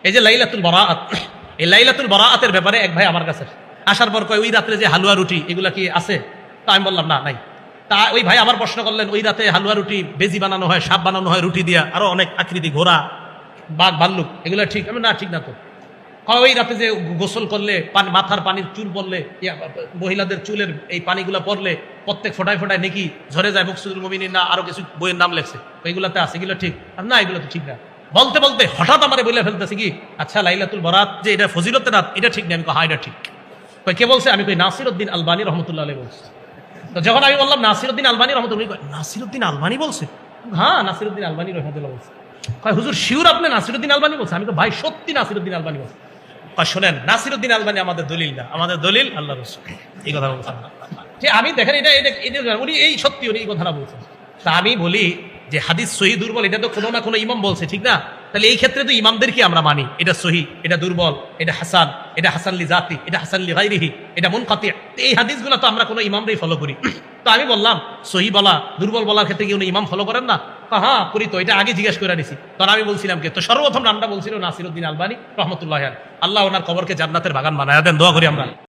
এই যে লাইলাতুল বারাআত, এই লাইলাতুল বারাআতের ব্যাপারে এক ভাই আমার কাছে আসার পর কয় ওই রাত্রে যে হালুয়া রুটি এগুলা কি আছে? তা আমি বললাম না, নাই। তা ওই ভাই আবার প্রশ্ন করলেন, ওই রাতে হালুয়া রুটি বেজি বানানো হয়, সাপ বানানো হয় রুটি দিয়া, আরো অনেক আকৃতি, ঘোড়া, বাঘ, ভাল্লুক, এগুলো ঠিক? আমি না, ঠিক না তো। ওই রাতে যে গোসল করলে মাথার পানির চুল পড়লে, মহিলাদের চুলের এই পানিগুলো পড়লে প্রত্যেক ফোটায় ফোটায় নাকি ঝরে যায়, মুকসুদুল মুমিনিন না আরো কিছু বইয়ের নাম লেখছে, ওইগুলাতে আছে, এগুলো ঠিক? না, এগুলো তো ঠিক না। বলতে বলতে হঠাৎ আমারে বলে ফেলতেছে কি, আচ্ছা লাইলাতুল বারাত যে এটা ফজিলতের রাত, এটা ঠিক না? আমি হ্যাঁ এটা ঠিক। কে বলছে? আমি কই নাসিরউদ্দিন আলবানী রহমতুল্লাহ আলাইহি বলছে। তো যখন আমি বললাম নাসিরউদ্দিন আলবানী রহমতুল্লাহ, নাসিরউদ্দিন আলবানী বলছে? হ্যাঁ, নাসিরউদ্দিন আলবানী রহমতুল্লাহ বলছে। কয় হুজুর শিওর আপনি নাসিরউদ্দিন আলবানী বলছে? আমি তো ভাই সত্যি নাসিরউদ্দিন আলবানী বলছে। শোনেন, নাসিরউদ্দিন আলবানী আমাদের দলিল না, আমাদের দলিল আল্লাহ রাসূল। এই কথা বলছেন যে আমি দেখেন এটা উনি এই সত্যি উনি এই কথাটা বলছেন। তা আমি বলি যে হাদিস সহি দুর্বল এটা তো কোনো না কোনো ইমাম বলছে, ঠিক না? তাহলে এই ক্ষেত্রে তো ইমামদেরকে আমরা মানি, এটা সহি, এটা দুর্বল, এটা হাসান, এটা হাসান লি জাতি, এটা হাসান লি গায়রিহি, এটা মুনকাতি। এই হাদিসগুলো তো আমরা কোনো ইমামরাই ফলো করি। তো আমি বললাম সহি বলা দুর্বল বলার ক্ষেত্রে কি উনি ইমাম ফলো করেন না? হ্যাঁ করি, তো এটা আগে জিজ্ঞেস করে নিছি। তখন আমি বলছিলাম কি, তো সর্বপ্রথম নামটা বলছিল নাসিরউদ্দিন আলবানী রহমতুল্লাহ আলাইহি। আল্লাহ ওনার কবরকে জান্নাতের বাগান বানায়া দেন, দোয়া করি আমরা।